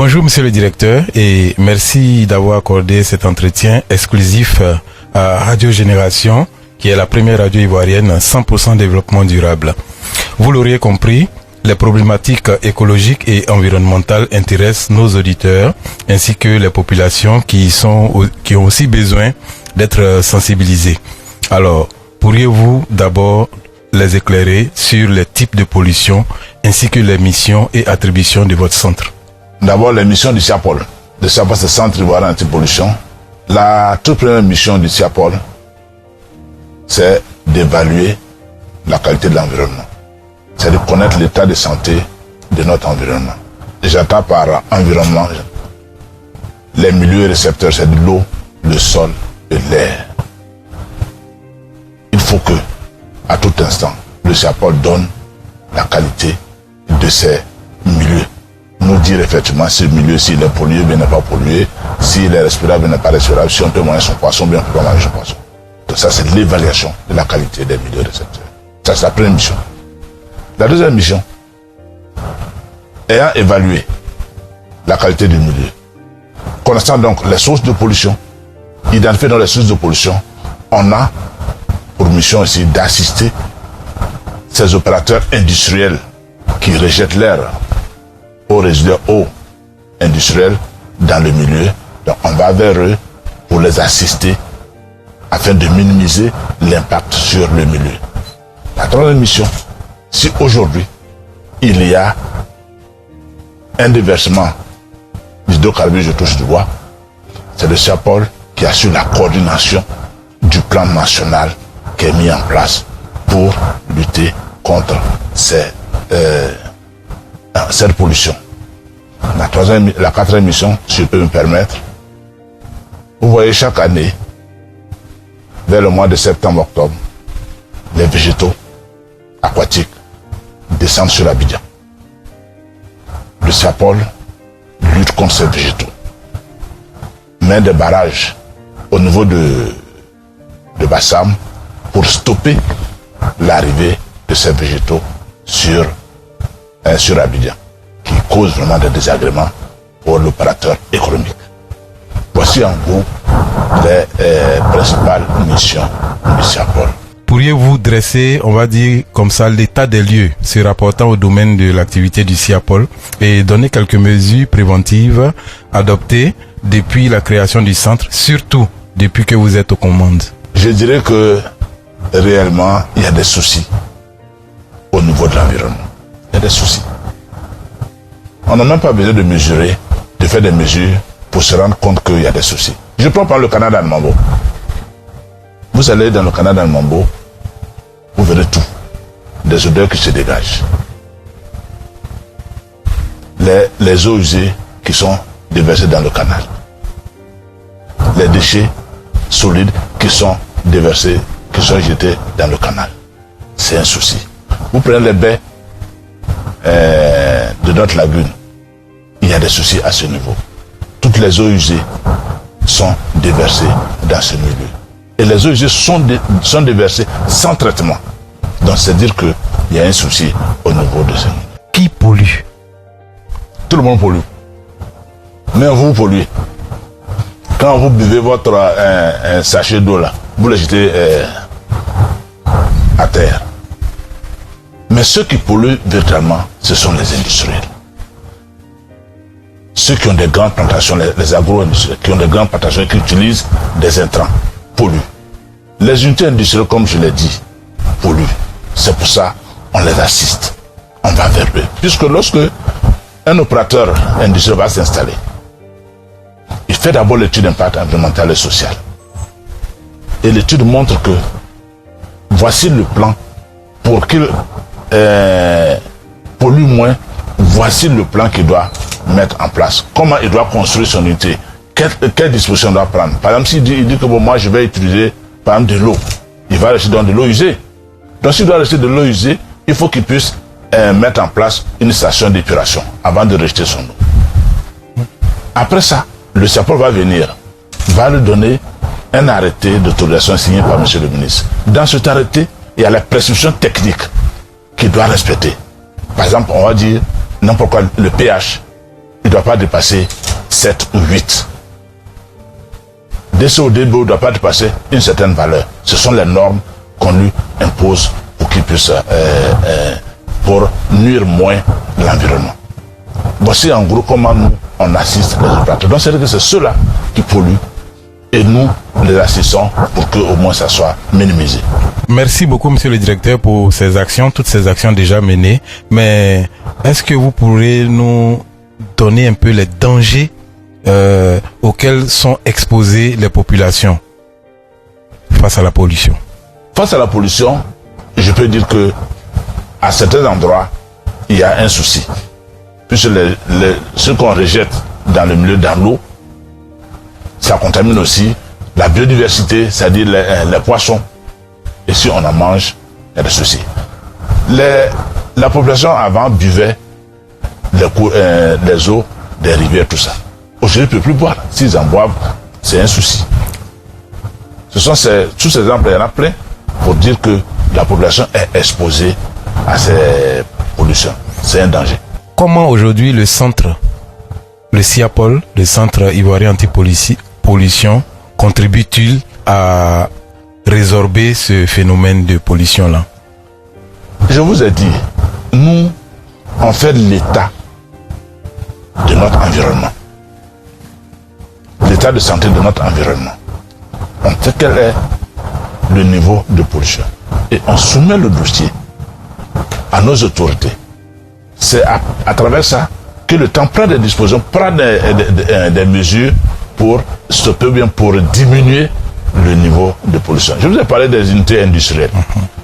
Bonjour Monsieur le Directeur et merci d'avoir accordé cet entretien exclusif à Radio Génération, qui est la première radio ivoirienne 100% développement durable. Vous l'auriez compris, les problématiques écologiques et environnementales intéressent nos auditeurs ainsi que les populations qui ont aussi besoin d'être sensibilisées. Alors, pourriez-vous d'abord les éclairer sur les types de pollution ainsi que les missions et attributions de votre centre? D'abord, les missions du CIAPOL. Le CIAPOL, c'est le Centre ivoirien anti-pollution. La toute première mission du CIAPOL, c'est d'évaluer la qualité de l'environnement. C'est de connaître l'état de santé de notre environnement. Et j'entends par environnement les milieux récepteurs, c'est de l'eau, le sol et l'air. Il faut que, à tout instant, le CIAPOL donne la qualité de ces milieux. Nous dire effectivement ce milieu, s'il est pollué, bien n'est pas pollué, s'il est respirable, bien n'est pas respirable, si on peut manger son poisson, bien on peut pas manger son poisson. Donc ça, c'est l'évaluation de la qualité des milieux récepteurs. Ça, c'est la première mission. La deuxième mission, ayant évalué la qualité du milieu, connaissant donc les sources de pollution, identifier dans les sources de pollution, on a pour mission aussi d'assister ces opérateurs industriels qui rejettent l'air aux résidus eau industriels dans le milieu. Donc on va vers eux pour les assister afin de minimiser l'impact sur le milieu. La troisième mission, si aujourd'hui il y a un déversement d'hydrocarbures, je touche du bois, c'est le CIAPOL qui assure la coordination du plan national qui est mis en place pour lutter contre cette pollution. La quatrième mission, si je peux me permettre, vous voyez chaque année, vers le mois de septembre-octobre, les végétaux aquatiques descendent sur Abidjan. Le CIAPOL lutte contre ces végétaux, met des barrages au niveau de Bassam pour stopper l'arrivée de ces végétaux sur Abidjan, qui cause vraiment des désagréments pour l'opérateur économique. Voici en gros les principales missions du CIAPOL. Pourriez-vous dresser, on va dire comme ça, l'état des lieux se rapportant au domaine de l'activité du CIAPOL et donner quelques mesures préventives adoptées depuis la création du centre, surtout depuis que vous êtes aux commandes? Je dirais que réellement, il y a des soucis au niveau de l'environnement. Il y a des soucis. On n'a même pas besoin de mesurer, de faire des mesures pour se rendre compte qu'il y a des soucis. Je prends par le canal d'Anne-Mambo. Vous allez dans le canal d'Anne-Mambo, vous verrez tout. Des odeurs qui se dégagent. Les eaux usées qui sont déversées dans le canal. Les déchets solides qui sont déversés, qui sont jetés dans le canal. C'est un souci. Vous prenez les baies de notre lagune, il y a des soucis à ce niveau. Toutes les eaux usées sont déversées dans ce milieu. Et les eaux usées sont déversées sans traitement. Donc c'est dire qu'il y a un souci au niveau de ce milieu. Qui pollue? Tout le monde pollue. Mais vous polluez. Quand vous buvez votre un sachet d'eau là, vous le jetez à terre. Mais ceux qui polluent véritablement, ce sont les industriels. Ceux qui ont des grandes plantations, les agro-industriels, qui ont des grandes plantations et qui utilisent des intrants, polluent. Les unités industrielles, comme je l'ai dit, polluent. C'est pour ça qu'on les assiste. On va vers eux. Puisque lorsque un opérateur industriel va s'installer, il fait d'abord l'étude d'impact environnemental et social. Et l'étude montre que voici le plan pour qu'il pollue moins. Voici le plan qu'il doit mettre en place. Comment il doit construire son unité. Quelle disposition il doit prendre. Par exemple, s'il dit que bon, moi je vais utiliser par exemple de l'eau, il va acheter de l'eau usée. Donc s'il doit acheter de l'eau usée, il faut qu'il puisse mettre en place une station d'épuration avant de rejeter son eau. Après ça, le CIAPOL va venir, va lui donner un arrêté d'autorisation signé par M. le ministre. Dans cet arrêté, il y a la prescription technique qu'il doit respecter. Par exemple, on va dire n'importe quoi, le pH. Il doit pas dépasser 7 ou 8. DCODB ne doit pas dépasser une certaine valeur. Ce sont les normes qu'on lui impose pour qu'il puisse pour nuire moins l'environnement. Voici en gros comment nous on assiste les opérateurs. Donc c'est-à-dire que c'est ceux-là qui polluent et nous les assistons pour que au moins ça soit minimisé. Merci beaucoup, monsieur le directeur, pour ces actions, toutes ces actions déjà menées. Mais est-ce que vous pourrez nous donner un peu les dangers auxquels sont exposées les populations face à la pollution? Face à la pollution, je peux dire que à certains endroits, il y a un souci. Puisque ce qu'on rejette dans le milieu, dans l'eau, ça contamine aussi la biodiversité, c'est-à-dire les poissons. Et si on en mange, il y a des soucis. La population avant buvait les eaux des rivières, tout ça. Aujourd'hui, ils ne peuvent plus boire. S'ils en boivent, c'est un souci. Ce sont tous ces exemples, il y en a plein, pour dire que la population est exposée à ces pollutions. C'est un danger. Comment aujourd'hui le centre, le CIAPOL, le Centre Ivoirien Anti-Pollution, contribue-t-il à résorber ce phénomène de pollution-là? Je vous ai dit, nous, on fait l'état de notre environnement. L'état de santé de notre environnement. On sait quel est le niveau de pollution. Et on soumet le dossier à nos autorités. C'est à travers ça que le temps prend des dispositions, prend des mesures pour stopper bien, pour diminuer le niveau de pollution. Je vous ai parlé des unités industrielles.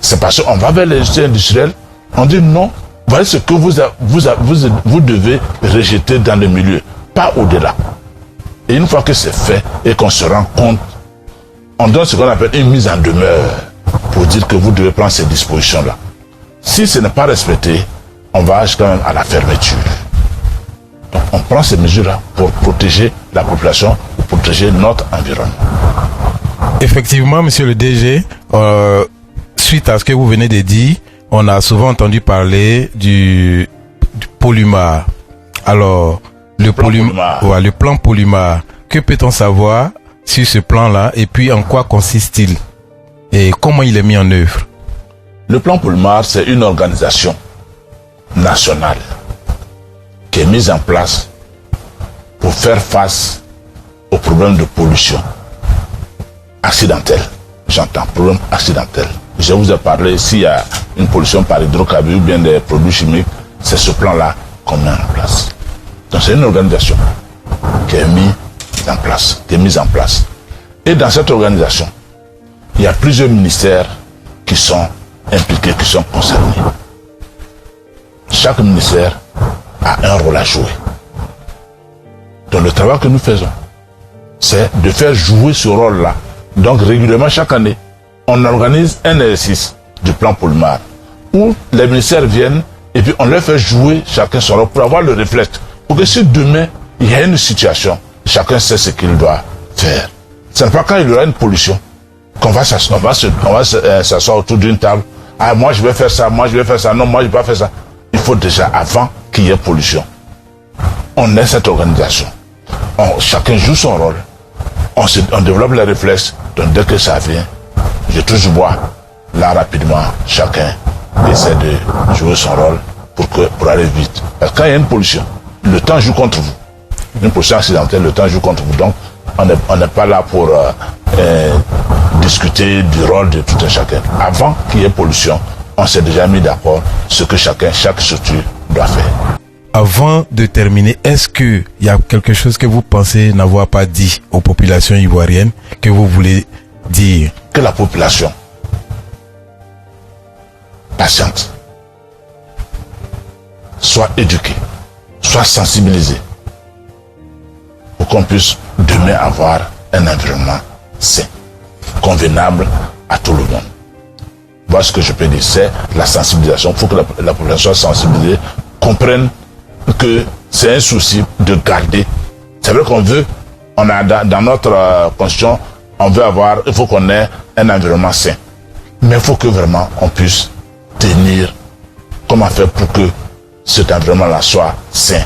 C'est parce qu'on va vers les unités industrielles, on dit non, voilà ce que vous devez rejeter dans le milieu, pas au-delà. Et une fois que c'est fait et qu'on se rend compte, on donne ce qu'on appelle une mise en demeure pour dire que vous devez prendre ces dispositions-là. Si ce n'est pas respecté, on va quand même à la fermeture. Donc on prend ces mesures-là pour protéger la population, pour protéger notre environnement. Effectivement, monsieur le DG, suite à ce que vous venez de dire, on a souvent entendu parler du Polymar. Alors, le plan Polymar, que peut-on savoir sur ce plan-là et puis en quoi consiste-t-il et comment il est mis en œuvre? Le plan Polymar, c'est une organisation nationale qui est mise en place pour faire face aux problèmes de pollution accidentelle. J'entends problème accidentel. Je vous ai parlé, s'il y a une pollution par hydrocarbures ou bien des produits chimiques, c'est ce plan-là qu'on met en place. Donc c'est une organisation qui est mise en place. Et dans cette organisation, il y a plusieurs ministères qui sont impliqués, qui sont concernés. Chaque ministère a un rôle à jouer. Donc le travail que nous faisons, c'est de faire jouer ce rôle-là. Donc régulièrement, chaque année, on organise un exercice du plan Polymar où les ministères viennent et puis on leur fait jouer chacun son rôle pour avoir le réflexe. Pour que si demain, il y a une situation, chacun sait ce qu'il doit faire. Ce n'est pas quand il y aura une pollution qu'on va s'asseoir autour d'une table. Ah, moi je vais faire ça, moi je vais faire ça, non, moi je ne vais pas faire ça. Il faut déjà, avant qu'il y ait pollution, on ait cette organisation. Chacun joue son rôle. On développe les réflexes. Donc dès que ça vient, je touche du bois. Là, rapidement, chacun essaie de jouer son rôle pour aller vite. Parce que quand il y a une pollution, le temps joue contre vous. Une pollution accidentelle, le temps joue contre vous. Donc, on n'est pas là pour discuter du rôle de tout un chacun. Avant qu'il y ait pollution, on s'est déjà mis d'accord ce que chaque structure doit faire. Avant de terminer, est-ce qu'il y a quelque chose que vous pensez n'avoir pas dit aux populations ivoiriennes que vous voulez dire? Que la population patiente, soit éduquée, soit sensibilisée, pour qu'on puisse demain avoir un environnement sain, convenable à tout le monde. Voilà ce que je peux dire, c'est la sensibilisation. Il faut que la population soit sensibilisée, comprenne que c'est un souci de garder. C'est vrai qu'on veut, dans notre constitution, il faut qu'on ait un environnement sain. Mais il faut que vraiment on puisse tenir, comment faire pour que cet environnement-là soit sain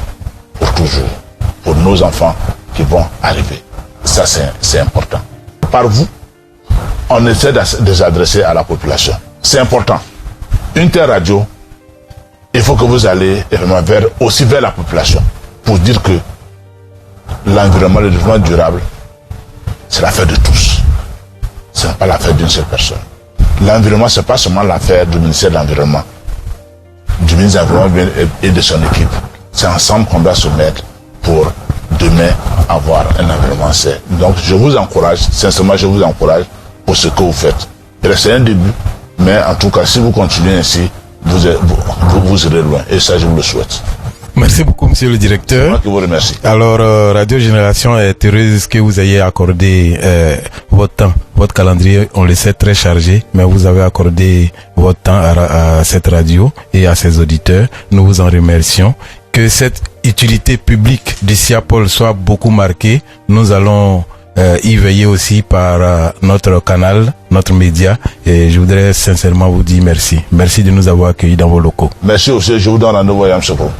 pour toujours. pour nos enfants qui vont arriver. Ça, c'est important. Par vous, on essaie de s'adresser à la population. C'est important. Une telle radio, il faut que vous allez aussi vers la population pour dire que l'environnement, le développement durable, c'est l'affaire de tous. Ce n'est pas l'affaire d'une seule personne. L'environnement, ce n'est pas seulement l'affaire du ministère de l'Environnement, du ministre de l'Environnement et de son équipe. C'est ensemble qu'on doit se mettre pour demain avoir un environnement sain. Donc je vous encourage, sincèrement je vous encourage pour ce que vous faites. C'est un début, mais en tout cas si vous continuez ainsi, vous irez loin. Et ça je vous le souhaite. Merci beaucoup, monsieur le directeur. Moi qui vous remercie. Alors, Radio Génération est heureuse que vous ayez accordé votre temps. Votre calendrier, on le sait, très chargé, mais vous avez accordé votre temps à cette radio et à ses auditeurs. Nous vous en remercions. Que cette utilité publique du SIAPOL soit beaucoup marquée. Nous allons y veiller aussi par notre canal, notre média. Et je voudrais sincèrement vous dire merci. Merci de nous avoir accueillis dans vos locaux. Merci aussi, je vous donne un nouveau Yam Soko.